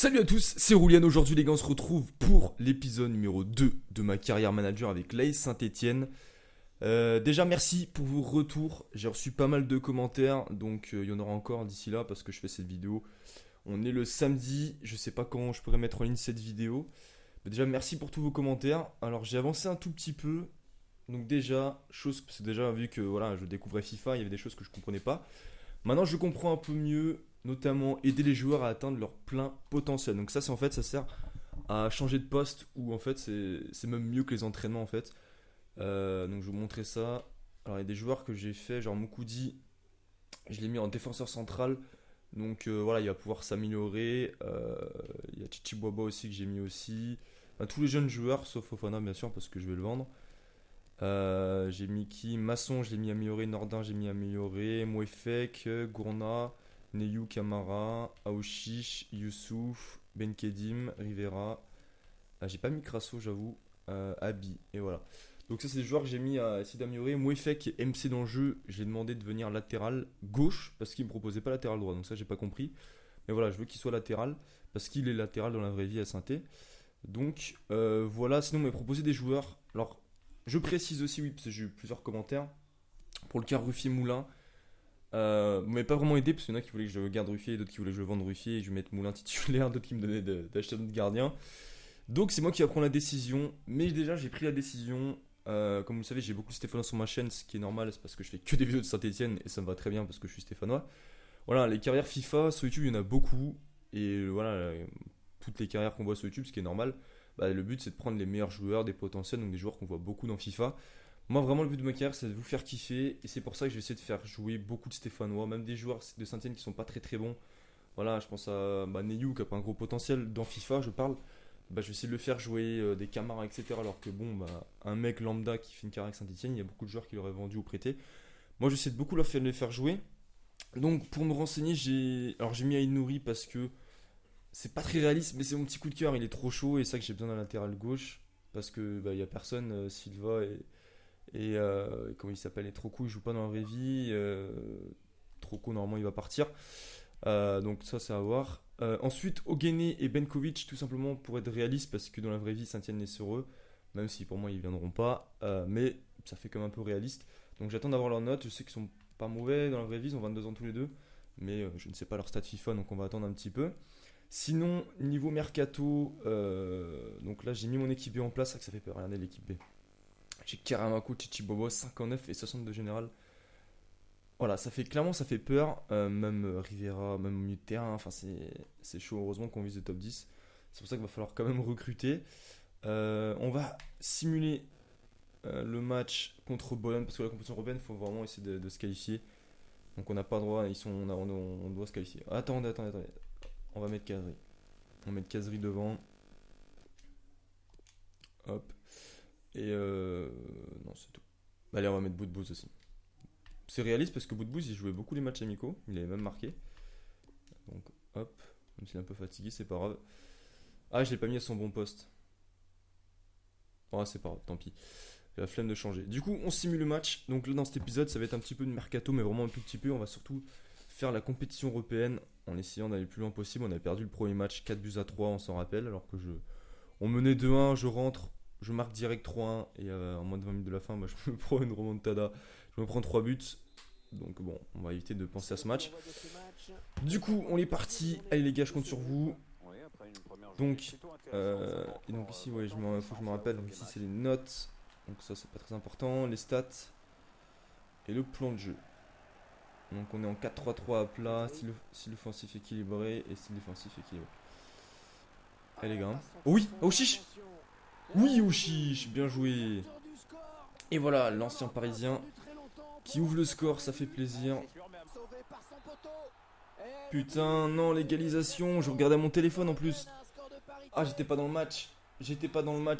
Salut à tous, c'est Roulian. Aujourd'hui les gars, on se retrouve pour l'épisode numéro 2 de ma carrière manager avec l'AS Saint-Etienne. Déjà merci pour vos retours, j'ai reçu pas mal de commentaires, donc il y en aura encore d'ici là parce que je fais cette vidéo. On est le samedi, je sais pas quand je pourrais mettre en ligne cette vidéo. Mais déjà merci pour tous vos commentaires. Alors j'ai avancé un tout petit peu, donc déjà, c'est déjà vu que voilà, je découvrais FIFA, il y avait des choses que je comprenais pas. Maintenant je comprends un peu mieux, notamment aider les joueurs à atteindre leur plein potentiel. Donc ça c'est en fait ça sert à changer de poste ou en fait c'est même mieux que les entraînements en fait. Donc je vais vous montrer ça. Alors il y a des joueurs que j'ai fait, genre Moukoudi, je l'ai mis en défenseur central. Donc voilà, il va pouvoir s'améliorer. Il y a Chichi Boaba aussi que j'ai mis aussi. Enfin, tous les jeunes joueurs, sauf Fofana bien sûr parce que je vais le vendre. J'ai mis qui? Masson, je l'ai mis amélioré. Nordin, j'ai mis amélioré. Mouefek, Gourna, Neyou Kamara, Aouchiche, Youssouf, Benkedim, Rivera. J'ai pas mis Crasso, j'avoue. Abi, et voilà. Donc, ça, c'est des joueurs que j'ai mis à essayer d'améliorer. Mouefek et MC dans le jeu, j'ai demandé de venir latéral gauche parce qu'il me proposait pas latéral droit. Donc, ça, j'ai pas compris. Mais voilà, je veux qu'il soit latéral parce qu'il est latéral dans la vraie vie à Saint-Étienne. Donc, voilà. Sinon, on m'a proposé des joueurs. Alors, je précise aussi, oui, parce que j'ai eu plusieurs commentaires. Pour le cas Ruffier-Moulin, vous m'avez pas vraiment aidé parce qu'il y en a qui voulaient que je garde Ruffier, d'autres qui voulaient que je vende Ruffier et je mette Moulin titulaire, d'autres qui me donnaient d'acheter un autre gardien. Donc c'est moi qui vais prendre la décision, mais déjà j'ai pris la décision. Comme vous le savez, j'ai beaucoup de Stéphanois sur ma chaîne, ce qui est normal, c'est parce que je fais que des vidéos de Saint-Etienne et ça me va très bien parce que je suis Stéphanois. Voilà, les carrières FIFA sur YouTube, il y en a beaucoup et voilà, toutes les carrières qu'on voit sur YouTube, ce qui est normal. Le but c'est de prendre les meilleurs joueurs, des potentiels, donc des joueurs qu'on voit beaucoup dans FIFA. Moi vraiment le but de ma carrière c'est de vous faire kiffer et c'est pour ça que je vais essayer de faire jouer beaucoup de Stéphanois, même des joueurs de Saint-Etienne qui sont pas très très bons. Voilà, je pense à Neyou qui a pas un gros potentiel dans FIFA, je parle. Je vais essayer de le faire jouer des Camara, etc. Alors que bon, un mec lambda qui fait une carrière avec Saint-Etienne, il y a beaucoup de joueurs qui l'auraient vendu ou prêté. Moi j'essaie de beaucoup les faire jouer. Donc pour me renseigner, j'ai mis Aïd Nouri parce que c'est pas très réaliste, mais c'est mon petit coup de cœur, il est trop chaud et c'est ça que j'ai besoin d'un latéral gauche. Parce que il y a personne, Silva et comment il s'appelle, et Troco il joue pas dans la vraie vie. Troco normalement il va partir. Donc ça c'est à voir. Ensuite Ogene et Benkovic tout simplement pour être réaliste parce que dans la vraie vie Saint-Etienne est sur eux. Même si pour moi ils viendront pas. Mais ça fait quand même un peu réaliste. Donc j'attends d'avoir leurs notes. Je sais qu'ils sont pas mauvais dans la vraie vie, ils ont 22 ans tous les deux. Mais je ne sais pas leur stat FIFA donc on va attendre un petit peu. Sinon niveau mercato, donc là j'ai mis mon équipe B en place. C'est vrai que ça fait peur, regardez l'équipe B. J'ai Karamako, Chichi Bobo, 59 et 62 général. Voilà, clairement ça fait peur, même Rivera, même au milieu de terrain, enfin c'est chaud, heureusement qu'on vise le top 10. C'est pour ça qu'il va falloir quand même recruter. On va simuler le match contre Bologne, parce que la compétition européenne, il faut vraiment essayer de se qualifier. Donc on n'a pas le droit, on doit se qualifier. Attendez. On va mettre Kazri. On va mettre Kazri devant. Hop. Et non, c'est tout. Allez, on va mettre Boudbouz aussi. C'est réaliste parce que Boudbouz il jouait beaucoup les matchs amicaux, il avait même marqué. Donc hop, même s'il est un peu fatigué, c'est pas grave. Ah, je l'ai pas mis à son bon poste. Oh, c'est pas grave, tant pis. J'ai la flemme de changer. Du coup, on simule le match. Donc là, dans cet épisode, ça va être un petit peu de mercato, mais vraiment un tout petit peu. On va surtout faire la compétition européenne en essayant d'aller le plus loin possible. On a perdu le premier match 4-3, on s'en rappelle, alors que on menait 2-1, je rentre, je marque direct 3-1 et en moins de 20 minutes de la fin, je me prends une remontada. Je me prends 3 buts. Donc bon, on va éviter de penser à ce match. Du coup, on est parti. Allez les gars, je compte sur vous. Donc, et donc ici, ouais, faut que je me rappelle. Donc ici, c'est les notes. Donc ça, c'est pas très important. Les stats et le plan de jeu. Donc on est en 4-3-3 à plat, style offensif équilibré et style défensif équilibré. Allez les gars. Oh oui, oh chiche. Oui, oh chiche, bien joué. Et voilà, l'ancien parisien qui ouvre le score, ça fait plaisir. Putain, non, l'égalisation. Je regardais mon téléphone en plus. Ah, j'étais pas dans le match.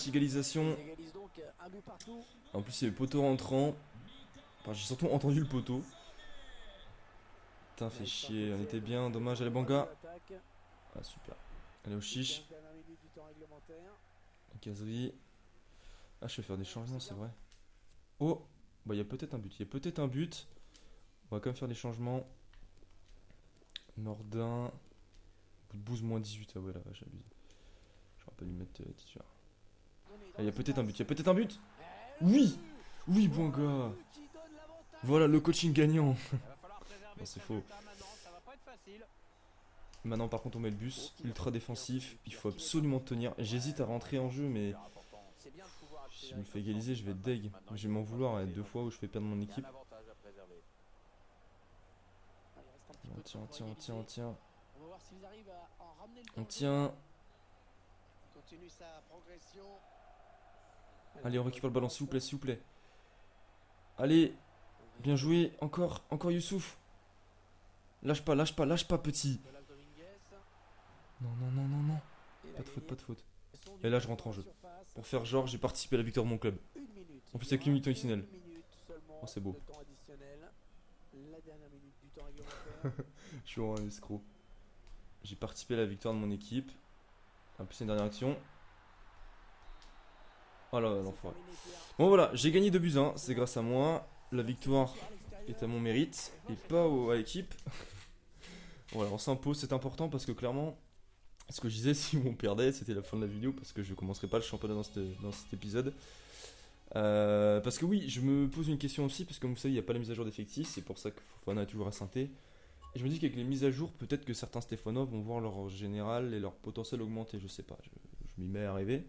Égalisation. En plus, il y avait poteau rentrant. Enfin, j'ai surtout entendu le poteau. Putain, fait chier. On était bien. Dommage, allez, Banga. Ah, super. Allez, au chiche. Caserie. Ah, je vais faire des changements, c'est vrai. Oh, il y a peut-être un but. On va quand même faire des changements. Nordin. 12 moins 18, ah ouais, là, j'ai abusé. J'aurais pas dû mettre titulaire. Ah, il y a peut-être un but, il y a peut-être un but. Oui. Oui, bon gars. Voilà le coaching gagnant. Non, c'est faux. Maintenant, par contre, on met le bus. Ultra défensif. Il faut absolument tenir. J'hésite à rentrer en jeu, mais si je me fais égaliser, je vais être deg. Je vais m'en vouloir hein, 2 fois où je fais perdre mon équipe. On tient, on tient, on tient, on tient. On tient. Allez, on récupère le ballon, s'il vous plaît, s'il vous plaît. Allez, bien joué. Encore, encore Youssouf. Lâche pas, lâche pas, lâche pas, petit. Non, non, non, non, non. Pas de faute, pas de faute. Et là, je rentre en jeu. Pour faire genre, j'ai participé à la victoire de mon club. En plus, avec une minute additionnelle. Oh, c'est beau. Je suis vraiment un escroc. J'ai participé à la victoire de mon équipe. En plus, c'est une dernière action. Oh là, l'enfoiré. Bon, voilà, j'ai gagné 2-1. C'est grâce à moi. La victoire est à mon mérite et pas à l'équipe. Voilà, on s'impose, c'est important parce que clairement, ce que je disais, si on perdait, c'était la fin de la vidéo parce que je commencerai pas le championnat dans cet épisode. Parce que oui, je me pose une question aussi, parce que comme vous savez, il n'y a pas la mise à jour d'effectifs, c'est pour ça que Fofana est toujours à Saint-Étienne. Et je me dis qu'avec les mises à jour, peut-être que certains Stéphanois vont voir leur général et leur potentiel augmenter, je sais pas, je m'y mets à rêver.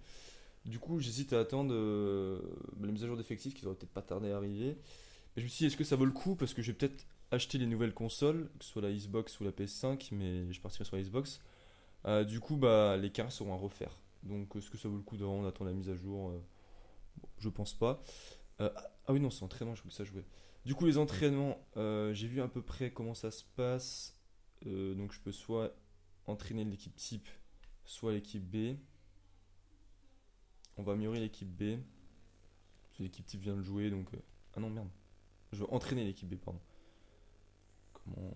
Du coup, j'hésite à attendre les mises à jour d'effectifs qui devraient peut-être pas tarder à arriver. Mais je me suis dit, est-ce que ça vaut le coup? Parce que je vais peut-être acheter les nouvelles consoles, que ce soit la Xbox ou la PS5, mais je partirai sur la Xbox. Du coup, bah, les cartes seront à refaire. Donc, est-ce que ça vaut le coup de vraiment attendre la mise à jour? Bon, je pense pas. Ah oui, non, c'est entraînement, je crois que ça jouait. Du coup, les entraînements, j'ai vu à peu près comment ça se passe. Donc, je peux soit entraîner l'équipe type, soit l'équipe B. On va améliorer l'équipe B. Parce que l'équipe type vient de jouer, donc. Ah non, merde. Je veux entraîner l'équipe B, pardon. Comment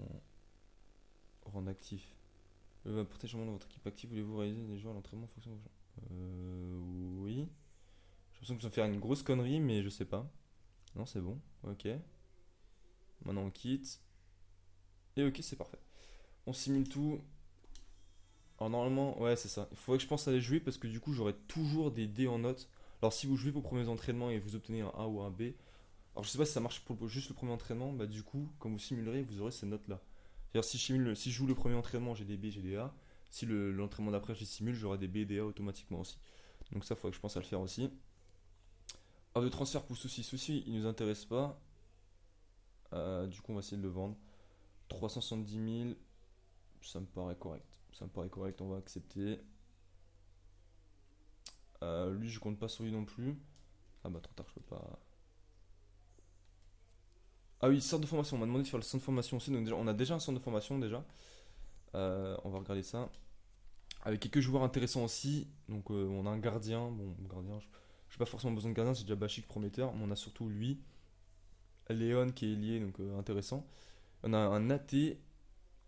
rendre actif? Pour téléchargement de votre équipe active, voulez-vous réaliser des joueurs à l'entraînement en fonction de vos gens? Oui. J'ai l'impression que je vais faire une grosse connerie, mais je sais pas. Non, c'est bon. Ok. Maintenant, on quitte. Et ok, c'est parfait. On simule tout. Alors, normalement, ouais, c'est ça. Il faudrait que je pense à les jouer parce que du coup, j'aurai toujours des dés en note. Alors, si vous jouez vos premiers entraînements et vous obtenez un A ou un B, alors je sais pas si ça marche pour juste le premier entraînement, bah du coup, quand vous simulerez, vous aurez ces notes-là. C'est-à-dire, si je joue le premier entraînement, j'ai des B, j'ai des A. Si l'entraînement d'après, je les simule, j'aurai des B et des A automatiquement aussi. Donc, ça, il faudrait que je pense à le faire aussi. Offre de transfert pour Souci. Souci, il nous intéresse pas. Du coup, on va essayer de le vendre. 370 000, ça me paraît correct. Ça me paraît correct, on va accepter. Lui, je compte pas sur lui non plus. Ah bah, trop tard, je peux pas. Ah oui, centre de formation. On m'a demandé de faire le centre de formation aussi. Donc, déjà, on a déjà un centre de formation déjà. On va regarder ça. Avec quelques joueurs intéressants aussi. Donc, on a un gardien. Bon, gardien, je n'ai pas forcément besoin de gardien. C'est déjà Bachik prometteur. Mais on a surtout lui. Léon qui est lié, donc intéressant. On a un AT,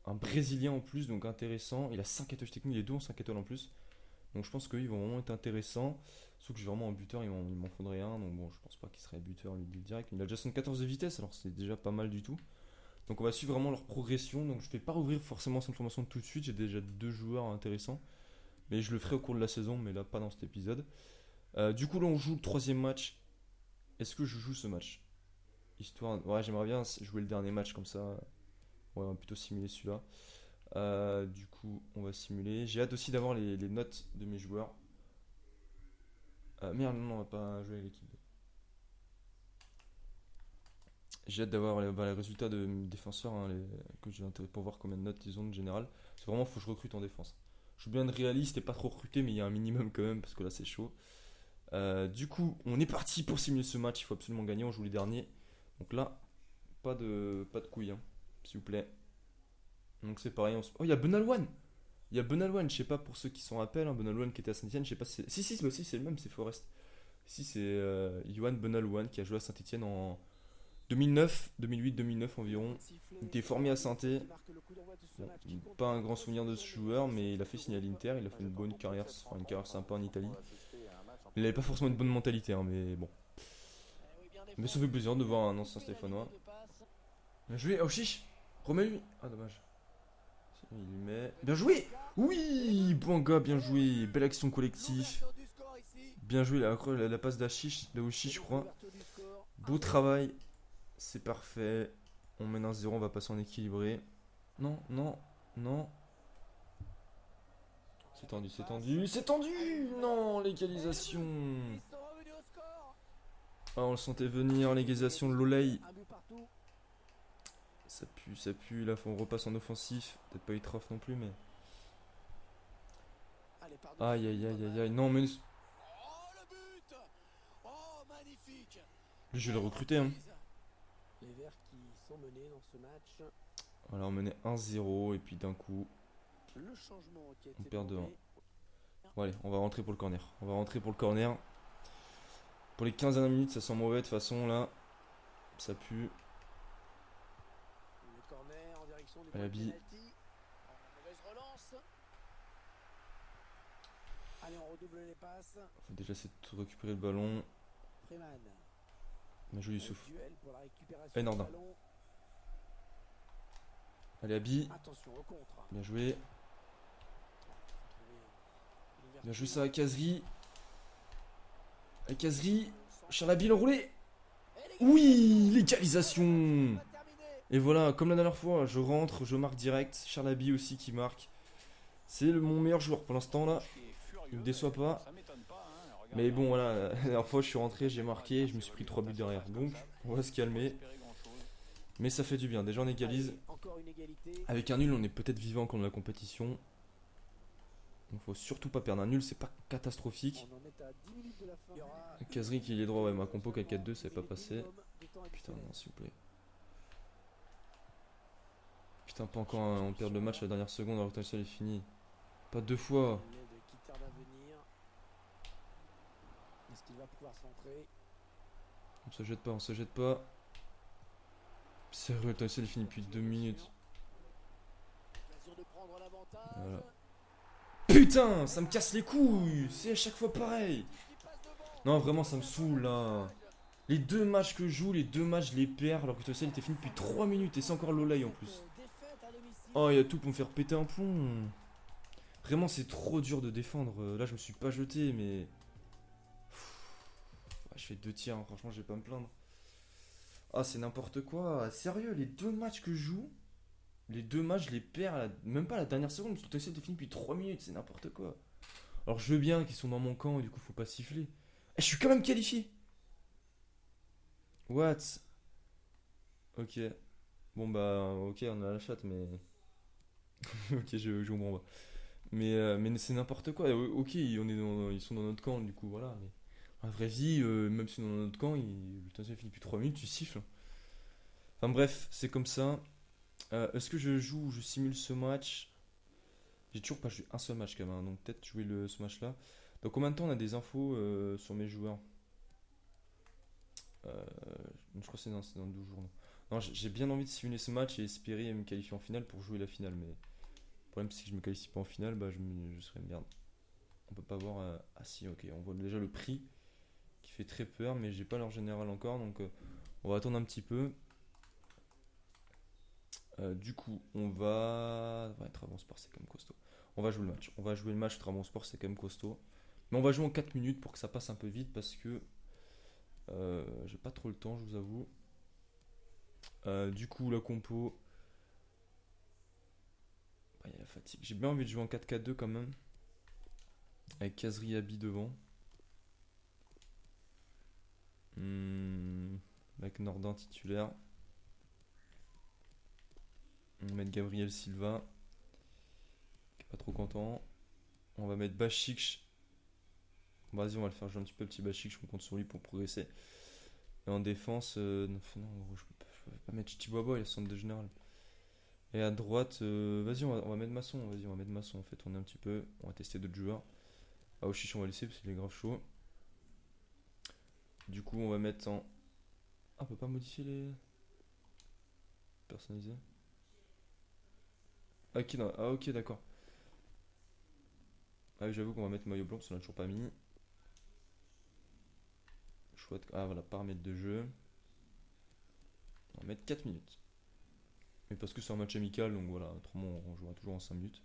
un Brésilien en plus, donc intéressant. Il a 5 étoiles techniques, les deux ont 5 étoiles en plus. Donc je pense qu'ils vont vraiment être intéressants. Sauf que j'ai vraiment un buteur, il m'en faudrait un. Donc bon, je pense pas qu'il serait buteur lui direct. Mais il a déjà 74 de vitesse, alors c'est déjà pas mal du tout. Donc on va suivre vraiment leur progression. Donc je vais pas rouvrir forcément cette formation tout de suite. J'ai déjà 2 joueurs intéressants. Mais je le ferai au cours de la saison, mais là pas dans cet épisode. Du coup là on joue le 3ème match. Est-ce que je joue ce match? Histoire. Ouais, j'aimerais bien jouer le dernier match comme ça. Ouais, on va plutôt simuler celui-là. Du coup, on va simuler. J'ai hâte aussi d'avoir les notes de mes joueurs. Merde, non, on va pas jouer à l'équipe. J'ai hâte d'avoir les résultats de mes défenseurs, hein, que j'ai intérêt pour voir combien de notes ils ont en général. Parce que vraiment, il faut que je recrute en défense. Je suis bien réaliste et pas trop recruté, mais il y a un minimum quand même, parce que là, c'est chaud. Du coup, on est parti pour simuler ce match. Il faut absolument gagner. On joue les derniers. Donc là, pas de couilles, hein, s'il vous plaît. Donc c'est pareil. Oh, il y a Benalwan! Il y a Benalwan, je sais pas pour ceux qui s'en rappellent, hein, Benalwan qui était à Saint-Etienne, je sais pas si c'est. Si, bah, si, c'est le même, c'est Forest. Si, c'est Yohan Benalwan qui a joué à Saint-Etienne en 2009, 2008-2009 environ. Il était formé à Saint-Etienne. Bon, pas un grand souvenir de ce joueur, mais il a fait signer à l'Inter, il a fait une bonne carrière, enfin une carrière sympa en Italie. Il avait pas forcément une bonne mentalité, hein, mais bon. Mais ça fait plaisir de voir un ancien Stéphanois. Bien joué, oh chiche! Remets-lui! Ah, dommage. Il met. Bien joué. Oui, Bouanga, bien joué. Belle action collective. Bien joué la passe d'Aoshi, je crois. Beau travail. C'est parfait. On mène 1-0, on va passer en équilibré. Non, non, non. C'est tendu, c'est tendu, c'est tendu. Non, l'égalisation. Ah, on le sentait venir, l'égalisation de Lolei. Ça pue, ça pue. Là, on repasse en offensif. Peut-être pas Itrof non plus, mais. Aïe, aïe, aïe, aïe, aïe. Non, mais. Lui, je vais le recruter. Hein. Les Verts qui sont menés dans ce match. Voilà, on menait 1-0 et puis d'un coup, Le changement qui a on été perd de 1. demandé. Bon, allez, on va rentrer pour le corner. On va rentrer pour le corner. Pour les 15 dernières minutes, ça sent mauvais de toute façon là. Ça pue. Le corner en direction du À la bille. penalty. Mauvaise relance. Allez, on redouble les passes. Faut déjà essayer de récupérer le ballon. Freeman. Bien joué Youssouf. Duel pour la récupération Allez, du Nordin. ballon. Allez, Abi. Attention au contre. Bien joué. Trouver Bien joué ça à Kazri. À Kazri. Charlabi l'enroulé. Oui, l'égalisation. Et voilà, comme la dernière fois, je rentre, je marque direct. Charlabi aussi qui marque. C'est mon meilleur joueur pour l'instant là. Il me déçoit pas. Mais bon, voilà, la dernière fois je suis rentré, j'ai marqué, je me suis pris 3 buts derrière. Donc, on va se calmer. Mais ça fait du bien. Déjà, on égalise. Encore une égalité. Avec un nul, on est peut-être vivant encore dans la compétition. Donc, faut surtout pas perdre un nul, c'est pas catastrophique. On en est à 10 minutes de la fin. Il y aura Kazri qui est droit, ouais, ma compo 4-4-2, ça n'est pas passé. Putain, non, s'il vous plaît. Putain, pas encore, on perd le match à la dernière seconde alors que le seul est fini. Pas deux fois. qui tarde à venir. Est-ce qu'il va pouvoir centrer? On se jette pas, on se jette pas. Sérieux, le seul est fini depuis 2 minutes. Occasion de prendre l'avantage. Voilà. Putain, ça me casse les couilles. C'est à chaque fois pareil. Non, vraiment, ça me saoule là. Les 2 matchs que je joue, les 2 matchs, je les perds alors que le seul était fini depuis 3 minutes et c'est encore Lolei en plus. Oh, il y a tout pour me faire péter un plomb. Vraiment, c'est trop dur de défendre. Là, je me suis pas jeté, mais. Je fais 2 tirs, hein. Franchement, je vais pas me plaindre. Ah, c'est n'importe quoi. Sérieux, les 2 matchs que je joue, les 2 matchs, je les perds, même pas à la dernière seconde, parce que le était fini depuis 3 minutes, c'est n'importe quoi. Alors, je veux bien qu'ils sont dans mon camp et du coup, faut pas siffler. Et je suis quand même qualifié. What? Ok. Bon, bah, ok, on a la chatte, mais. Ok, je comprends pas. Mais c'est n'importe quoi. Ok, ils sont dans notre camp, du coup, voilà. Mais en vraie vie, même si ils sont dans notre camp, le temps finit depuis 3 minutes, tu siffles. Enfin bref, c'est comme ça. Est-ce que je joue ou je simule ce match? J'ai toujours pas joué un seul match quand même, hein, donc peut-être jouer ce match-là. Donc combien de temps on a des infos sur mes joueurs? Je crois que c'est dans 12 jours. Non, j'ai bien envie de simuler ce match et espérer me qualifier en finale pour jouer la finale, mais le problème c'est que je me qualifie pas en finale, bah je serais merde. On peut pas voir. Ah si, ok, on voit déjà le prix qui fait très peur, mais j'ai pas l'heure générale encore, donc on va attendre un petit peu. Du coup, on va. Ouais, Trabzonspor, c'est quand même costaud. On va jouer le match. On va jouer le match. Trabzonspor, c'est quand même costaud. Mais on va jouer en 4 minutes pour que ça passe un peu vite parce que j'ai pas trop le temps, je vous avoue. Du coup, la compo. Il y a la fatigue. J'ai bien envie de jouer en 4-4-2 quand même. Avec Kazri Abi devant. Avec Nordin titulaire. On va mettre Gabriel Silva. Qui est pas trop content. On va mettre Bachik. Vas-y, on va le faire jouer un petit peu, petit Bachik. Je compte sur lui pour progresser. Et en défense, non, je peux pas mettre Chichibobo, il est centre de général. Et à droite, vas-y, on va mettre Masson. Vas-y, on va mettre Masson. On fait tourner un petit peu. On va tester d'autres joueurs. Aoshish, on va laisser parce qu'il est grave chaud. Du coup, on va mettre en. Ah, on peut pas modifier les. Personnaliser. Ah, ok, non. Ah, ok, d'accord. Ah, oui, j'avoue qu'on va mettre maillot blanc parce qu'on l'a toujours pas mis. Choix de. Ah, voilà, paramètres de jeu. On va mettre 4 minutes. Mais parce que c'est un match amical, donc voilà, autrement on jouera toujours en 5 minutes.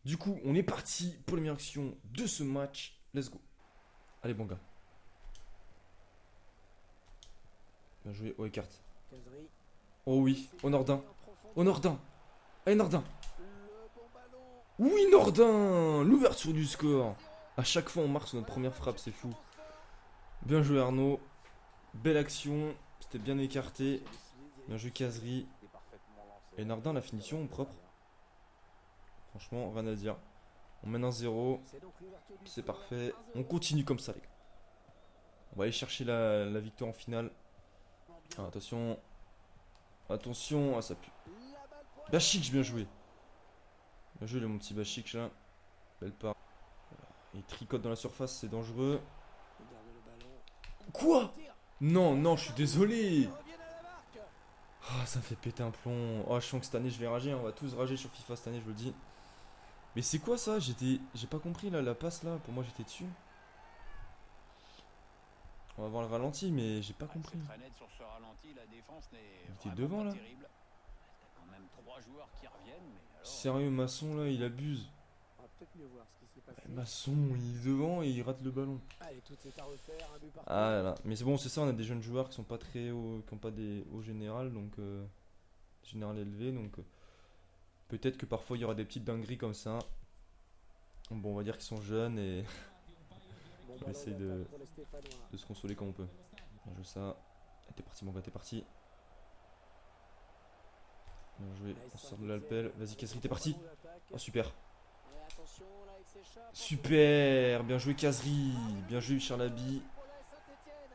Du coup, on est parti pour la meilleure action de ce match. Let's go. Allez, bon gars. Bien joué, oh écarte. Kazri. Oh oui, au Nordin. Au Nordin. Allez, Nordin. Le bon ballon. Oui, Nordin. L'ouverture du score. À chaque fois, on marque sur notre première frappe, c'est fou. Bien joué, Arnaud. Belle action. C'était bien écarté. Bien joué, Kazri. Et Nordin, la finition, propre. Franchement, rien à dire. On mène 1-0. C'est parfait. On continue comme ça, les gars. On va aller chercher la victoire en finale. Ah, attention. Attention. Ah, ça pue. Bachik, bien joué. Bien joué, mon petit Bachik, là. Belle part. Il tricote dans la surface, c'est dangereux. Quoi? Non, non, je suis désolé. Ah, ça me fait péter un plomb. Oh, je sens que cette année, je vais rager. On va tous rager sur FIFA cette année, je vous le dis. Mais c'est quoi ça? J'ai pas compris là, la passe là. Pour moi, j'étais dessus. On va voir le ralenti, mais j'ai pas compris. Il était devant là. Sérieux, Masson là, il abuse. Masson, il est devant et il rate le ballon. Ah là là. Mais c'est bon, c'est ça, on a des jeunes joueurs qui sont pas très hauts, qui ont pas des hauts général, donc général élevé, donc peut-être que parfois il y aura des petites dingueries comme ça. Bon, on va dire qu'ils sont jeunes et on essaye de se consoler comme on peut. Bien joué ça. T'es parti, mon gars, t'es parti. Bien joué, on sort de l'Alpel. Vas-y, Kazri, t'es parti. Oh, super. Super, bien joué Kazri. Bien joué Charlaby.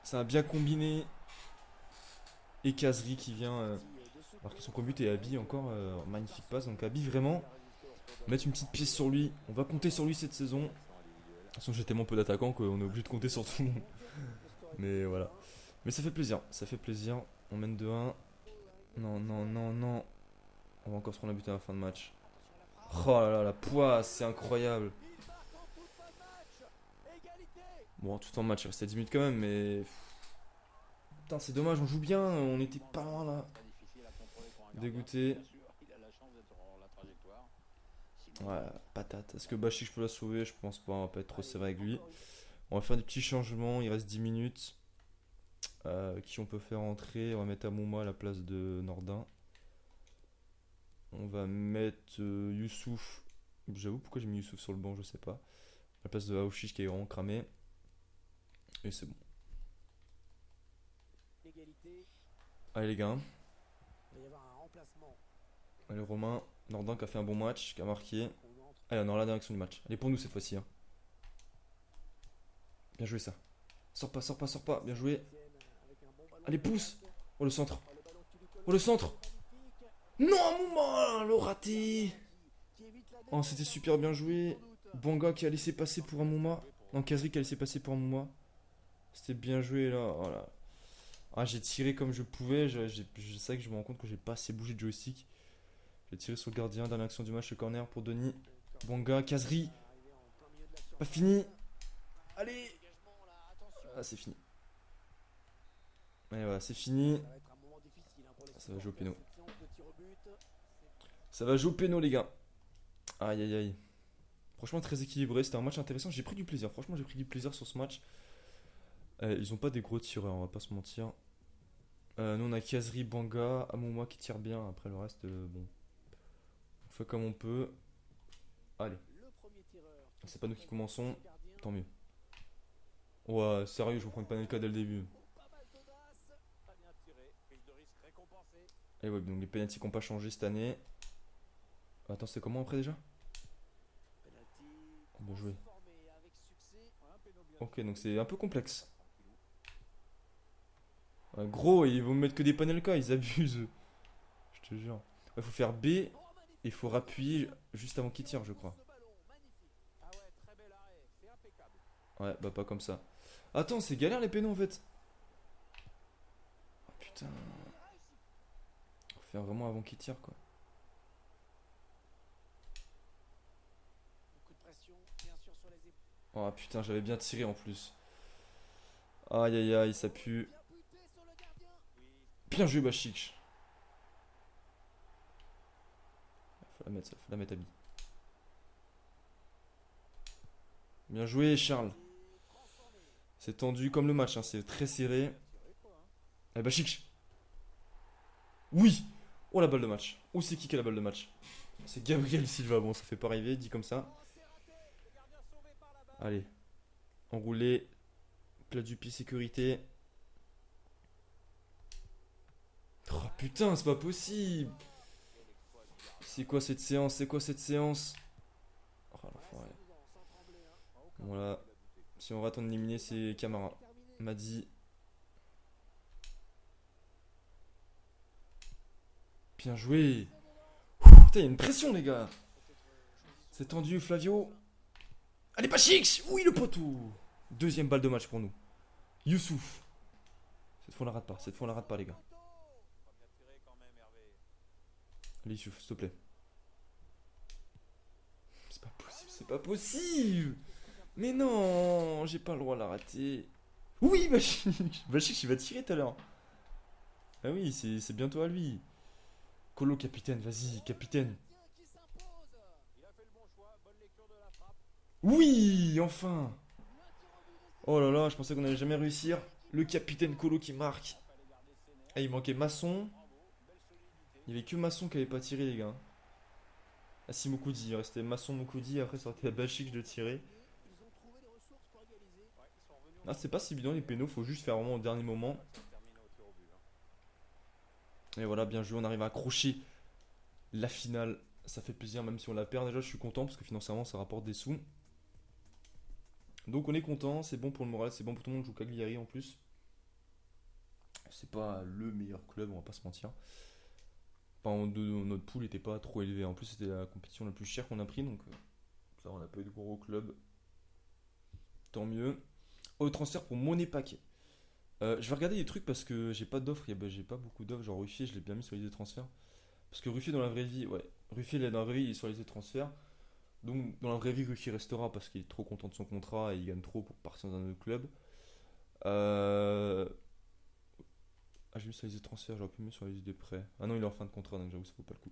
Ça a bien combiné. Et Kazri qui vient marquer son premier but et Abi encore. Magnifique passe. Donc Abi vraiment mettre une petite pièce sur lui. On va compter sur lui cette saison. De toute façon j'ai tellement peu d'attaquants qu'on est obligé de compter sur tout le monde. Mais voilà. Mais ça fait plaisir. Ça fait plaisir. On mène 2-1. Non, non, non, non. On va encore se prendre la but à la fin de match. Oh là là, la poisse, c'est incroyable. Bon, tout en match, il restait 10 minutes quand même, mais... Putain, c'est dommage, on joue bien, on était pas loin là. Dégoûté. Ouais, patate. Est-ce que Bachik, je peux la sauver? Je pense pas, on va pas être trop sévère avec lui. On va faire des petits changements, il reste 10 minutes. Qui on peut faire entrer? On va mettre Amouma à la place de Nordin. On va mettre Youssouf. J'avoue pourquoi j'ai mis Youssouf sur le banc, je sais pas. À la place de Aouchiche qui est vraiment cramé. Et c'est bon. Allez les gars. Allez Romain. Nordin qui a fait un bon match, qui a marqué. Allez, on aura la direction du match. Allez pour nous cette fois-ci. Hein. Bien joué ça. Sors pas, sors pas, sors pas. Bien joué. Allez pousse. Oh le centre. Oh le centre. Non, Mouma, le raté. Oh, c'était super bien joué. Banga qui a laissé passer pour un Mouma. Non, Kazri qui a laissé passer pour un Mouma. C'était bien joué là. Voilà. Ah, j'ai tiré comme je pouvais. Je sais que je me rends compte que j'ai pas assez bougé de joystick. J'ai tiré sur le gardien. Dernière action du match, le corner pour Denis. Banga, Kazri. Pas fini. Allez. Ah, c'est fini. Allez, voilà, c'est fini. Ça va jouer au péno. Ça va jouer au péno, les gars. Aïe, aïe, aïe. Franchement, très équilibré. C'était un match intéressant. J'ai pris du plaisir. Franchement, j'ai pris du plaisir sur ce match. Ils ont pas des gros tireurs, on va pas se mentir. Nous, on a Kazri, Banga, Amouma qui tire bien. Après, le reste, bon. On fait comme on peut. Allez. C'est pas nous qui commençons. Tant mieux. Ouais, sérieux, je vous prends une panelka dès le début. Et ouais, donc les penalties qui n'ont pas changé cette année. Attends, c'est comment après déjà? Bien joué. Ok, donc c'est un peu complexe. Gros, ils vont mettre que des panelka, ils abusent. Je te jure. Il faut faire B et il faut appuyer juste avant qu'il tire, je crois. Ouais, bah pas comme ça. Attends, c'est galère les pénaux en fait. Oh, putain. Faut faire vraiment avant qu'il tire quoi. Oh putain, j'avais bien tiré en plus. Aïe aïe aïe, ça pue. Bien joué Bachik. la mettre à bi. Bien joué, Charles. C'est tendu comme le match, hein, c'est très serré. Eh bah, chic. Oui. Oh, la balle de match. Oh, c'est qui a la balle de match? C'est Gabriel Silva. Bon, ça fait pas rêver, dit comme ça. Allez. Enroulé. Plat du pied, sécurité. Oh putain, c'est pas possible. C'est quoi cette séance? C'est quoi cette séance? Oh l'enfoiré. Voilà. Si on rate, on est éliminé, c'est Camara. M'a dit. Bien joué. Ouh, putain, il y a une pression, les gars. C'est tendu, Flavio. Allez, pas chic. Oui, le poteau. Deuxième balle de match pour nous. Youssouf. Cette fois, on la rate pas. Cette fois, on la rate pas, les gars. Allez, Youssouf, s'il te plaît. C'est pas possible. C'est pas possible. Mais non, j'ai pas le droit de la rater. Oui, Bachik, il va tirer tout à l'heure. Ah oui, c'est bientôt à lui. Colo, capitaine, vas-y, capitaine. Oui, enfin. Oh là là, je pensais qu'on allait jamais réussir. Le capitaine Colo qui marque. Ah, il manquait Masson. Il y avait que Masson qui avait pas tiré, les gars. Ah si, Moukoudi, il restait Masson, Moukoudi. Après, ça aurait été à Bachik de tirer. Ah, c'est pas si bidon les pénaux, faut juste faire vraiment au dernier moment. Et voilà, bien joué, on arrive à accrocher la finale. Ça fait plaisir, même si on la perd. Déjà, je suis content parce que financièrement, ça rapporte des sous. Donc, on est content, c'est bon pour le moral, c'est bon pour tout le monde. On joue Cagliari en plus. C'est pas le meilleur club, on va pas se mentir. Enfin, notre pool n'était pas trop élevé. En plus, c'était la compétition la plus chère qu'on a pris. Donc, ça, on n'a pas eu de gros club. Tant mieux. Au transfert pour Money Paquet. Je vais regarder des trucs parce que j'ai pas d'offres. J'ai pas beaucoup d'offres. Genre Ruffier, je l'ai bien mis sur la liste de transferts. Parce que Ruffier dans la vraie vie, ouais. Ruffier dans la vraie vie, il est sur la liste de transferts. Donc dans la vraie vie, Ruffier restera parce qu'il est trop content de son contrat et il gagne trop pour partir dans un autre club. Ah, j'ai mis sur la liste de transferts, j'aurais pu mettre sur la liste des prêts. Ah non, il est en fin de contrat, donc j'avoue, ça vaut pas le coup.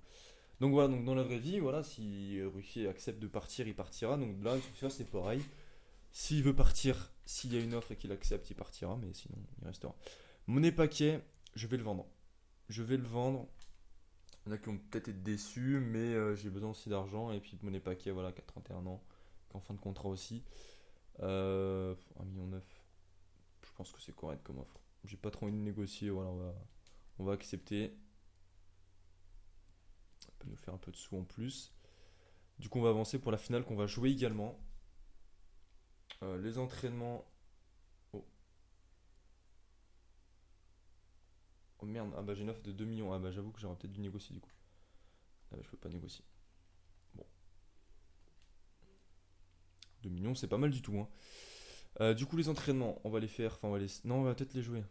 Donc voilà, donc dans la vraie vie, voilà, si Ruffier accepte de partir, il partira. Donc là, sur c'est pareil. S'il veut partir, s'il y a une offre et qu'il accepte, il partira, mais sinon, il restera. Money Paquet, je vais le vendre. Je vais le vendre. Il y en a qui vont peut-être être déçus, mais j'ai besoin aussi d'argent. Et puis Money Paquet, voilà, 31 ans, qui est en fin de contrat aussi. 1,9 million. Je pense que c'est correct comme offre. J'ai pas trop envie de négocier, voilà, on va accepter. Ça peut nous faire un peu de sous en plus. Du coup, on va avancer pour la finale qu'on va jouer également. Les entraînements. Oh. Oh merde, ah bah j'ai une offre de 2 millions. Ah bah j'avoue que j'aurais peut-être dû négocier du coup. Ah bah je peux pas négocier. Bon. 2 millions, c'est pas mal du tout, hein. Du coup, les entraînements, on va les faire. Enfin, non, on va peut-être les jouer.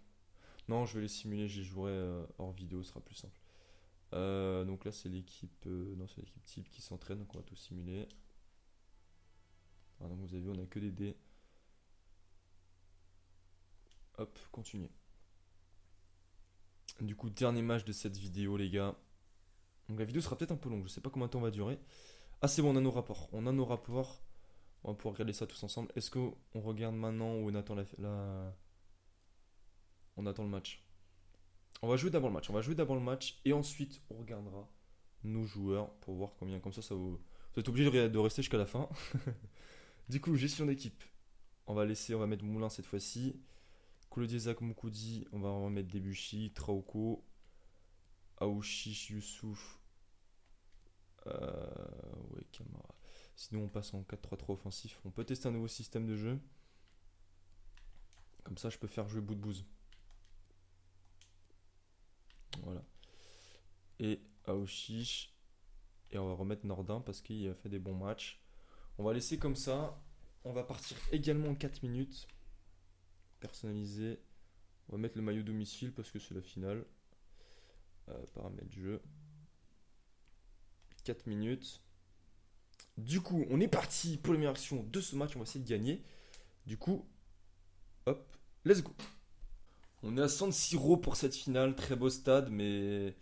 Non, je vais les simuler, je les jouerai hors vidéo, ce sera plus simple. Donc là, c'est l'équipe. Non, c'est l'équipe type qui s'entraîne, donc on va tout simuler. Ah, donc vous avez vu, on a que des dés. Hop, continuer. Du coup, dernier match de cette vidéo, les gars. Donc la vidéo sera peut-être un peu longue, je sais pas combien de temps va durer. Ah, c'est bon, on a nos rapports. On a nos rapports. On va pouvoir regarder ça tous ensemble. Est-ce qu'on regarde maintenant ou on attend on attend le match? On va jouer d'abord le match. On va jouer d'abord le match et ensuite on regardera nos joueurs pour voir combien. Comme ça vous êtes obligé de rester jusqu'à la fin. Du coup, gestion d'équipe. On va mettre Moulin cette fois-ci. Kolodiesak, Moukoudi, on va remettre Debuchy, Traoko, Aouchiche, Youssouf. Ouais, Camara. Sinon, on passe en 4-3-3 offensif. On peut tester un nouveau système de jeu. Comme ça, je peux faire jouer bout de bouse. Voilà. Et Aouchiche. Et on va remettre Nordin parce qu'il a fait des bons matchs. On va laisser comme ça. On va partir également en 4 minutes. Personnalisé. On va mettre le maillot domicile parce que c'est la finale. Paramètres jeu. 4 minutes. Du coup, on est parti pour la meilleure action de ce match. On va essayer de gagner. Du coup, hop, let's go. On est à San Siro pour cette finale. Très beau stade, mais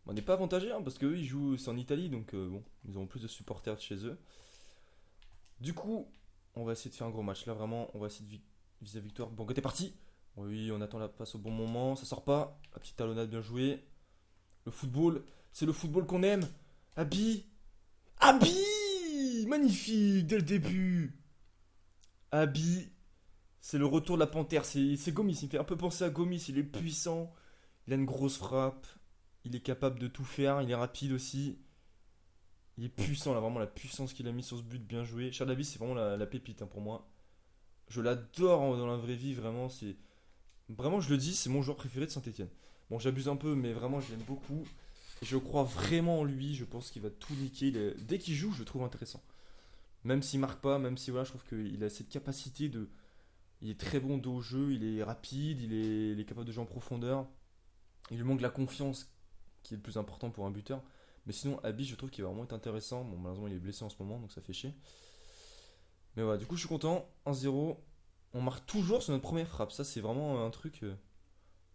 On n'est pas avantagé hein, parce qu'eux ils jouent, c'est en Italie donc bon, ils ont plus de supporters de chez eux. Du coup, on va essayer de faire un gros match. Là vraiment, on va essayer de viser la victoire. Bon, t'es parti. Oui, on attend la passe au bon moment, ça sort pas. La petite talonnade bien jouée. Le football, c'est le football qu'on aime. Abi, Abi, magnifique dès le début. Abi, c'est le retour de la panthère. C'est Gomis, il me fait un peu penser à Gomis. Il est puissant, il a une grosse frappe, il est capable de tout faire, il est rapide aussi. Il est puissant là, vraiment la puissance qu'il a mis sur ce but, bien joué. Charles c'est vraiment la pépite hein, pour moi. Je l'adore dans la vraie vie, vraiment. C'est vraiment, je le dis, c'est mon joueur préféré de Saint-Etienne. Bon, j'abuse un peu, mais vraiment, je l'aime beaucoup. Et je crois vraiment en lui. Je pense qu'il va tout niquer. Dès qu'il joue, je le trouve intéressant. Même s'il marque pas, même si voilà, je trouve qu'il a cette capacité de. Il est très bon dos au jeu, il est rapide, il est capable de jouer en profondeur. Il lui manque la confiance, qui est le plus important pour un buteur. Mais sinon, Abi, je trouve qu'il va vraiment être intéressant. Bon, malheureusement, il est blessé en ce moment, donc ça fait chier. Mais voilà, du coup, je suis content. 1-0. On marque toujours sur notre première frappe. Ça, c'est vraiment un truc.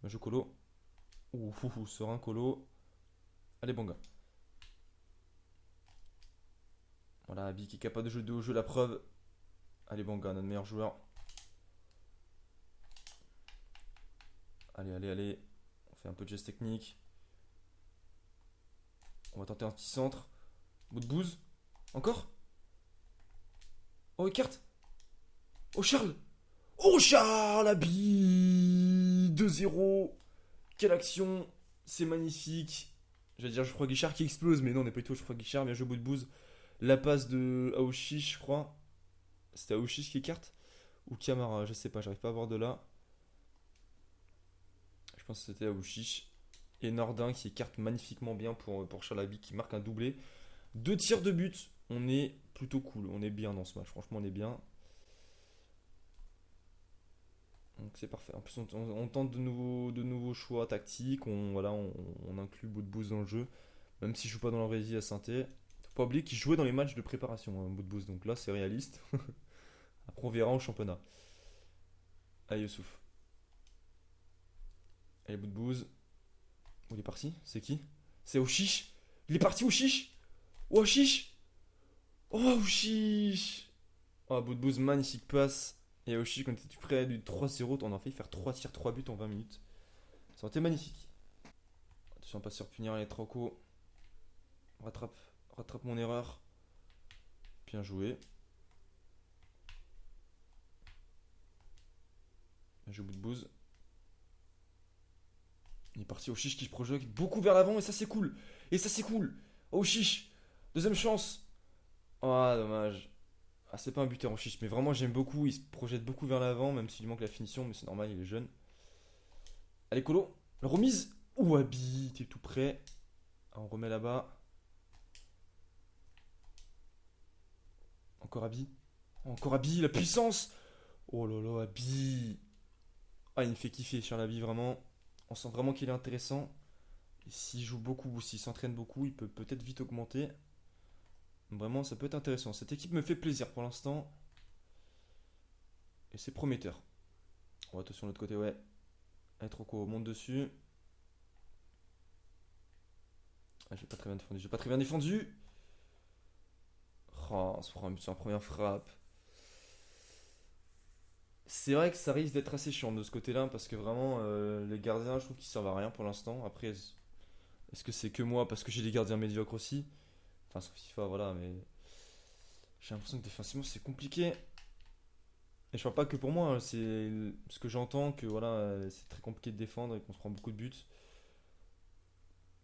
Un jeu colo. Ouh, serein colo. Allez, bon gars. Voilà, Abi qui est capable de jouer de haut jeu, la preuve. Allez, bon gars, notre meilleur joueur. Allez. On fait un peu de geste technique. On va tenter un petit centre. Bout de bouse. Encore. Oh, écarte. Oh, Charles. Oh, Charles, Abi 2-0. Quelle action. C'est magnifique. Je vais dire Geoffroy Guichard qui explose, mais non, on n'est pas du tout Geoffroy Guichard. Bien joué, bout de bouse. La passe de Aouchiche, je crois. C'était Aouchiche qui écarte. Ou Camara, je sais pas, j'arrive pas à voir de là. Je pense que c'était Aouchiche. Et Nordin qui écarte magnifiquement bien pour Chalabi qui marque un doublé. 2 tirs de but. On est plutôt cool. On est bien dans ce match. Franchement, on est bien. Donc c'est parfait. En plus, on tente de nouveaux choix tactiques. On inclut bout de bouse dans le jeu. Même si je joue pas dans la vraie vie à Saint-Étienne. Faut pas oublier qu'il jouait dans les matchs de préparation, hein, bout de bouse. Donc là, c'est réaliste. Après, on verra au championnat. Allez, Youssouf. Allez, bout de bouse. Oh, il est parti. C'est qui? C'est Oshish. Il est parti, Oshish. Oh, Oshish. Oh, Oshish. Oh, bout de bouse, magnifique passe. Et Oshish, quand il était près du 3-0, on a failli faire 3 tirs, 3 buts en 20 minutes. Ça aurait été magnifique. Attention, pas se faire punir, les Troco. Rattrape mon erreur. Bien joué. Bien joué, bout de bouse. Il est parti au chiche qui se projette beaucoup vers l'avant et ça c'est cool. Au chiche. Deuxième chance. Ah dommage. Ah c'est pas un buteur au chiche mais vraiment j'aime beaucoup. Il se projette beaucoup vers l'avant même s'il lui manque la finition mais c'est normal il est jeune. Allez Colo. La remise. Ouh Abi. T'es tout prêt. Ah, on remet là-bas. Encore Abi. Encore Abi. La puissance. Oh là là Abi. Ah il me fait kiffer sur l'Abi vraiment. On sent vraiment qu'il est intéressant. Et s'il joue beaucoup ou s'il s'entraîne beaucoup, il peut peut-être vite augmenter. Vraiment, ça peut être intéressant. Cette équipe me fait plaisir pour l'instant. Et c'est prometteur. Oh, attention, de l'autre côté, ouais. Allez, Troco, monte dessus. Ah, j'ai pas très bien défendu. Oh, on se prend sur la première frappe. C'est vrai que ça risque d'être assez chiant de ce côté-là parce que vraiment, les gardiens, je trouve qu'ils servent à rien pour l'instant. Après, est-ce que c'est que moi parce que j'ai des gardiens médiocres aussi? Enfin, sur FIFA, voilà, mais j'ai l'impression que défensivement c'est compliqué. Et je parle pas que pour moi, hein, c'est ce que j'entends que voilà, c'est très compliqué de défendre et qu'on se prend beaucoup de buts.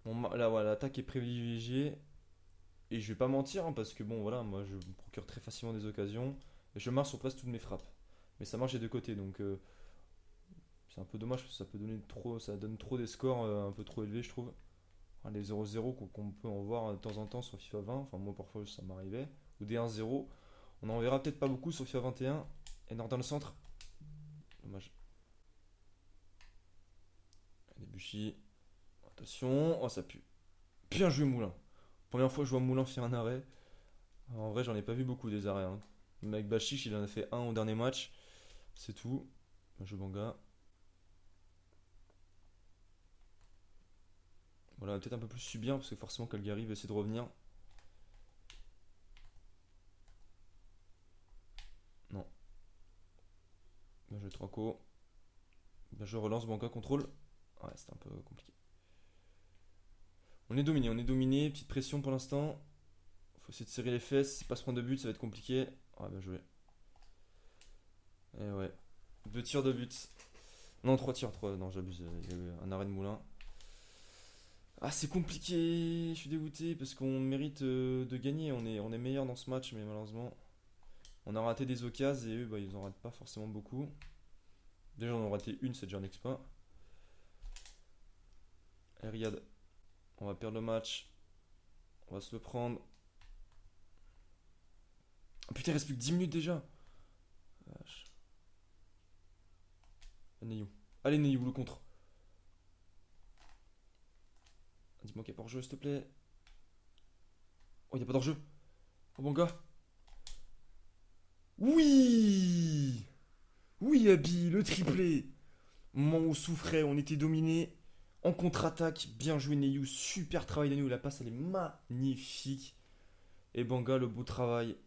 Bon, là, voilà, l'attaque est privilégiée. Et je vais pas mentir, hein, parce que bon, voilà, moi je me procure très facilement des occasions. Et je marche sur presque toutes mes frappes. Mais ça marche des deux côtés, donc c'est un peu dommage parce que ça peut donner trop, ça donne trop des scores un peu trop élevés, je trouve. Enfin, les 0-0 qu'on peut en voir de temps en temps sur FIFA 20, enfin moi parfois ça m'arrivait, ou des 1-0. On en verra peut-être pas beaucoup sur FIFA 21. Et Nord dans le centre. Dommage. Debuchy. Attention. Oh ça pue. Bien joué Moulin. Première fois que je vois Moulin faire un arrêt. Alors, en vrai j'en ai pas vu beaucoup des arrêts. Hein. Le mec Bachich il en a fait un au dernier match. C'est tout. Bien joué Banga. Voilà, peut-être un peu plus subir parce que forcément Calgary va essayer de revenir. Non. Bien joué Tranco. Bien joué relance, Banca, contrôle. Ouais, c'était un peu compliqué. On est dominé. Petite pression pour l'instant. Faut essayer de serrer les fesses. Pas se prendre de but, ça va être compliqué. Ouais, bien joué. Et ouais. 2 tirs de but. Non, 3 tirs, 3. Non, j'abuse. Il y a eu un arrêt de moulin. Ah, c'est compliqué. Je suis dégoûté parce qu'on mérite de gagner. On est meilleur dans ce match, mais malheureusement, on a raté des occasions et eux, bah, ils en ratent pas forcément beaucoup. Déjà, on en a raté une, c'est déjà un exploit. Et Riyad, on va perdre le match. On va se le prendre. Ah, putain, il reste plus que 10 minutes déjà. Vache. Neyou. Allez, Neyou, le contre. Dis-moi qu'il n'y a pas hors-jeu, s'il te plaît. Oh, il n'y a pas d'hors-jeu. Oh, bon gars. Oui! Oui, Abby, le triplé. Au moment où on souffrait, on était dominé. En contre-attaque, bien joué Neyou. Super travail Neyou. La passe, elle est magnifique. Et Banga, le beau travail.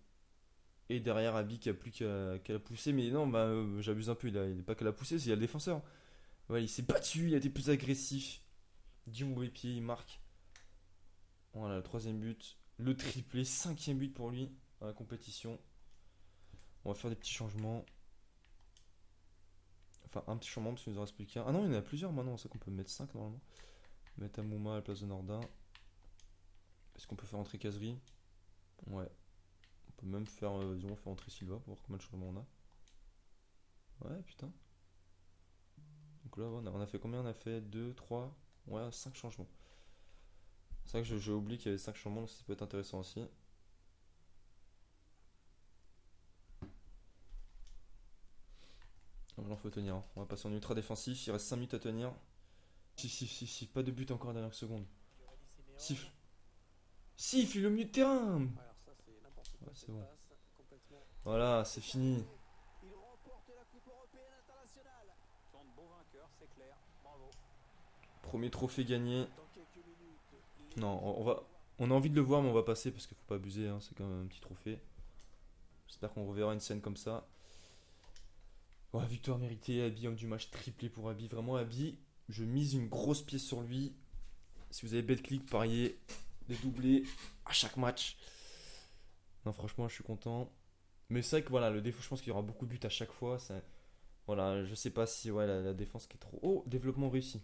Et derrière, Abby qui a plus qu'à la pousser. Mais non, bah, j'abuse un peu. Il n'est pas qu'à la pousser, c'est il y a le défenseur. Ouais, il s'est battu, il a été plus agressif. Du mauvais pied, il marque. Voilà, le troisième but. Le triplé, cinquième but pour lui dans la compétition. On va faire des petits changements. Enfin, un petit changement parce qu'il nous en reste plus qu'un. Ah non, il y en a plusieurs maintenant, c'est ça qu'on peut mettre 5 normalement. Mettre Amouma à la place de Nordin. Est-ce qu'on peut faire entrer Kazri? Ouais. On peut même faire, disons, faire entrer Silva pour voir combien de changements on a. Ouais, putain. Donc là, on a fait combien? On a fait 2, 3, ouais, 5 changements. C'est vrai que j'ai oublié qu'il y avait 5 changements, donc ça peut être intéressant aussi. Maintenant, faut tenir, hein. On va passer en ultra défensif, il reste 5 minutes à tenir. Si, pas de but encore à la dernière seconde. Siffle. Siffle, le milieu de terrain. Alors ça c'est n'importe quoi, Ouais, c'est cette bon. passe, complètement. Voilà, c'est fini. Il remporte la Coupe européenne internationale. Sont de bons vainqueurs, c'est clair. Bravo. Premier trophée gagné. Dans quelques minutes. Non, on a envie de le voir, mais on va passer parce qu'il faut pas abuser, hein, c'est quand même un petit trophée. J'espère qu'on reverra une scène comme ça. Ouais, victoire méritée, Abby, homme du match, triplé pour Abby. Vraiment, Abby, je mise une grosse pièce sur lui. Si vous avez BetClick, pariez des doublés à chaque match. Non, franchement, je suis content. Mais c'est vrai que voilà, le défaut, je pense qu'il y aura beaucoup de buts à chaque fois. Voilà, je sais pas si ouais, la défense qui est trop. Oh, développement réussi.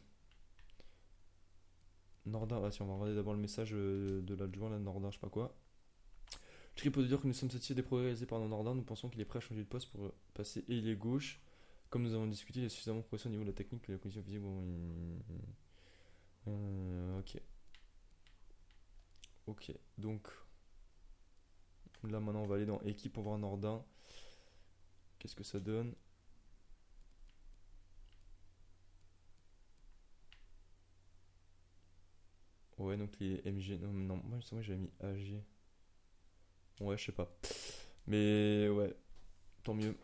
Nordin, ah, si on va regarder d'abord le message de l'adjoint, là, Nordin, je sais pas quoi. Triple de dire que nous sommes satisfaits des progrès réalisés par Nordin. Nous pensons qu'il est prêt à changer de poste pour passer ailier gauche. Comme nous avons discuté, il est suffisamment progressé au niveau de la technique et de la condition physique. Bon, ok. Ok, donc là maintenant on va aller dans équipe pour voir Nordin. Qu'est-ce que ça donne? Ouais, donc les MG. Non, non, moi j'avais mis AG. Ouais, je sais pas. Mais ouais, tant mieux.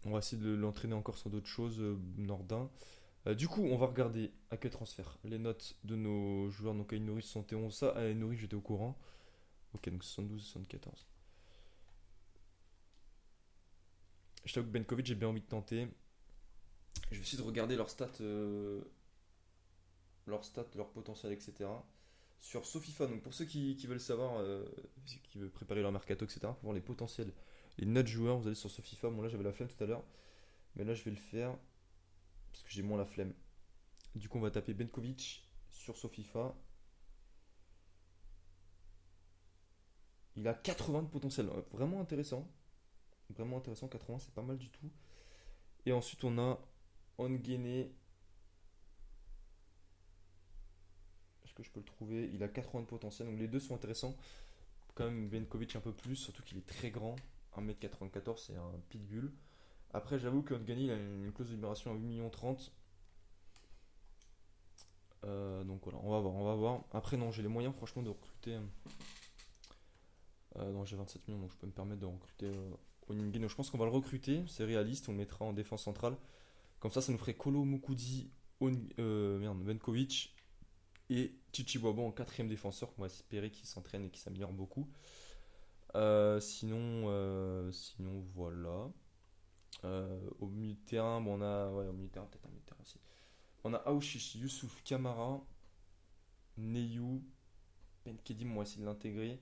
On va essayer de l'entraîner encore sur d'autres choses, Nordin. Du coup, on va regarder à quel transfert. Les notes de nos joueurs. Donc, Aïnouri 71. Ça, à Aïnouri, j'étais au courant. Ok, donc 72, 74. Je t'avoue que Benkovic, j'ai bien envie de tenter. Je vais essayer de regarder leurs stats, leur potentiel, etc. Sur Sofifa, donc pour ceux qui veulent savoir, qui veulent préparer leur mercato, etc., pour voir les potentiels, les notes joueurs, vous allez sur Sofifa. Bon, là j'avais la flemme tout à l'heure, mais là je vais le faire parce que j'ai moins la flemme. Du coup, on va taper Benkovic sur Sofifa. Il a 80 de potentiel, ouais, vraiment intéressant. Vraiment intéressant, 80, c'est pas mal du tout. Et ensuite, on a Onguene. Est-ce que je peux le trouver? Il a 80 de potentiel, donc les deux sont intéressants. Quand même, Benkovic un peu plus, surtout qu'il est très grand. 1m94, c'est un pitbull. Après, j'avoue que Onguene, il a une clause de libération à 8,30 millions. Donc voilà, on va voir. Après, non, j'ai les moyens, franchement, de recruter. Non, j'ai 27 millions, donc je peux me permettre de recruter Onguene. Donc je pense qu'on va le recruter, c'est réaliste, on le mettra en défense centrale. Comme ça nous ferait Kolo Mukudi, Benkovic Et Chichi Boabo en quatrième défenseur. On va espérer qu'il s'entraîne et qu'il s'améliore beaucoup. Sinon voilà. Au milieu de terrain, bon, on a. Ouais, au milieu de terrain, peut-être un milieu de terrain aussi. On a Aouchiche, Youssouf, Kamara, Neyou, Ben Kedim, on va essayer de l'intégrer.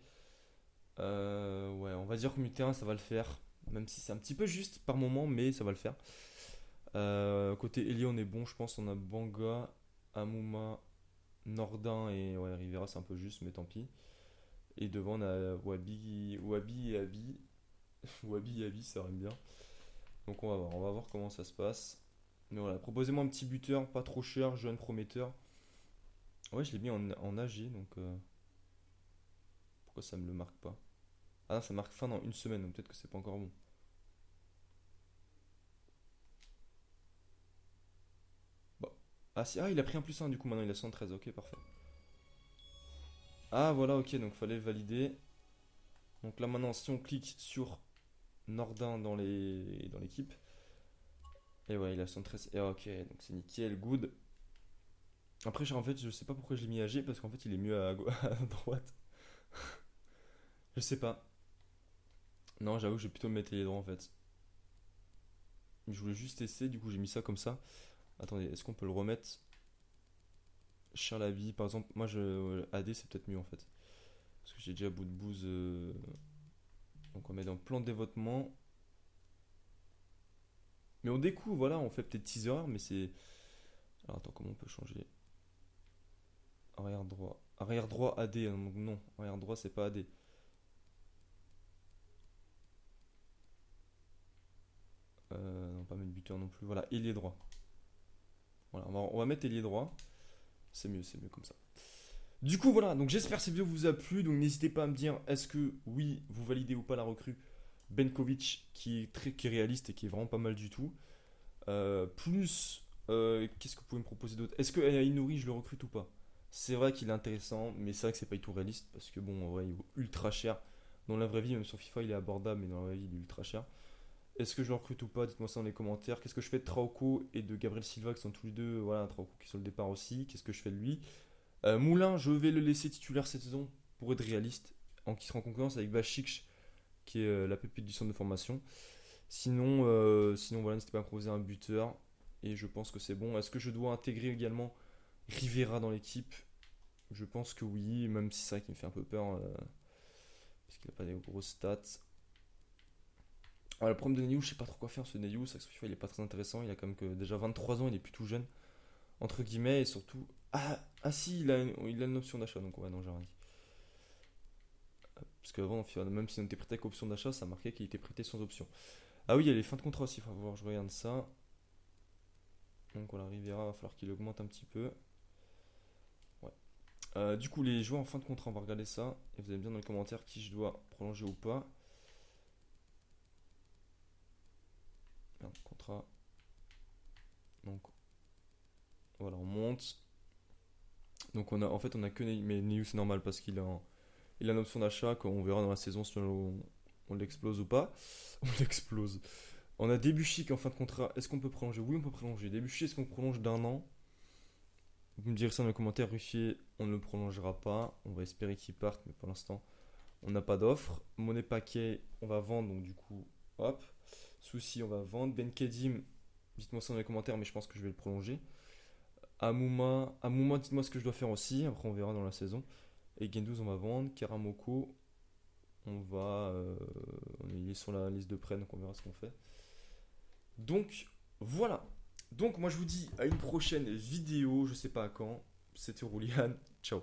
Ouais, on va dire qu'au milieu de terrain, ça va le faire. Même si c'est un petit peu juste par moment, mais ça va le faire. Côté Elie, on est bon, je pense. On a Banga, Amouma, Nordin et ouais, Rivera, c'est un peu juste, mais tant pis. Et devant, on a Wabi et Abi. Wabi et Abi, ça rime bien. Donc on va voir comment ça se passe. Mais voilà, proposez-moi un petit buteur, pas trop cher, jeune prometteur. Ouais, je l'ai mis en AG, donc pourquoi ça me le marque pas? Ah non, ça marque fin dans une semaine, donc peut-être que c'est pas encore bon. Bon. Ah, si, ah, il a pris un plus 1 du coup, maintenant il a 113, ok, parfait. Ah voilà, ok, donc fallait valider. Donc là maintenant, si on clique sur Nordin dans l'équipe, et ouais, il a 113, et ok, donc c'est nickel, good. Après, en fait, je sais pas pourquoi je l'ai mis à G, parce qu'en fait, il est mieux à droite. Je sais pas. Non, j'avoue que je vais plutôt me mettre les droits en fait. Je voulais juste essayer, du coup j'ai mis ça comme ça. Attendez, est-ce qu'on peut le remettre? Charlaby, par exemple, moi AD c'est peut-être mieux en fait. Parce que j'ai déjà bout de bouse. Donc on met dans plan de dévotement. Mais on découvre, voilà, on fait peut-être 6 erreurs, mais c'est. Alors attends, comment on peut changer? Arrière droit. Arrière droit AD, donc non, arrière droit c'est pas AD. Non, pas mettre buteur non plus. Voilà, ailier droit. Voilà, on va mettre ailier droit. C'est mieux comme ça. Du coup, voilà, donc j'espère que cette vidéo vous a plu. Donc n'hésitez pas à me dire, est-ce que oui, vous validez ou pas la recrue Benkovic, qui est réaliste et qui est vraiment pas mal du tout. Qu'est-ce que vous pouvez me proposer d'autre? Est-ce que Aïnouri, je le recrute ou pas? C'est vrai qu'il est intéressant, mais c'est vrai que c'est pas du tout réaliste. Parce que bon, en vrai, il vaut ultra cher. Dans la vraie vie, même sur FIFA, il est abordable, mais dans la vraie vie, il est ultra cher. Est-ce que je le recrute ou pas? Dites-moi ça dans les commentaires. Qu'est-ce que je fais de Trauco et de Gabriel Silva qui sont tous les deux? Voilà, Trauco qui est sur le départ aussi. Qu'est-ce que je fais de lui? Moulin, je vais le laisser titulaire cette saison pour être réaliste, qui sera en concurrence avec Vachik, qui est la pépite du centre de formation. Sinon voilà, n'hésitez pas à me proposer un buteur. Et je pense que c'est bon. Est-ce que je dois intégrer également Rivera dans l'équipe? Je pense que oui, même si c'est vrai qu'il me fait un peu peur. Parce qu'il n'a pas des grosses stats. Alors, le problème de Neyou, je sais pas trop quoi faire ce Neyou. C'est que sur FIFA, il est pas très intéressant. Il a quand même que déjà 23 ans, il est plus tout jeune. Entre guillemets, et surtout. Ah si, il a une option d'achat, donc ouais, non, j'ai rien dit. Parce qu'avant, même si on était prêté avec option d'achat, ça marquait qu'il était prêté sans option. Ah oui, il y a les fins de contrat aussi, il faut voir, je regarde ça. Donc voilà, Rivera, va falloir qu'il augmente un petit peu. Ouais. Du coup, les joueurs en fin de contrat, on va regarder ça. Et vous allez me dire dans les commentaires qui je dois prolonger ou pas. Merde, contrat. Donc voilà, on monte. Donc on a que Neyou, mais Neyou c'est normal parce qu'il a une option d'achat qu'on verra dans la saison si on l'explose ou pas. On l'explose. On a Debuchy en fin de contrat. Est-ce qu'on peut prolonger? Oui, on peut prolonger. Debuchy, est-ce qu'on prolonge d'un an? Vous me direz ça dans les commentaires. Ruffier, on ne le prolongera pas. On va espérer qu'il parte, mais pour l'instant, on n'a pas d'offre. Monnaie paquet, on va vendre, donc du coup, hop. Souci, on va vendre. Ben Kedim, dites-moi ça dans les commentaires, mais je pense que je vais le prolonger. Amouma, dites-moi ce que je dois faire aussi. Après, on verra dans la saison. Et Gendouzi, on va vendre. Karamoko, il est sur la liste de prêt, donc on verra ce qu'on fait. Donc, voilà. Donc, moi, je vous dis à une prochaine vidéo. Je sais pas à quand. C'était Roulian. Ciao.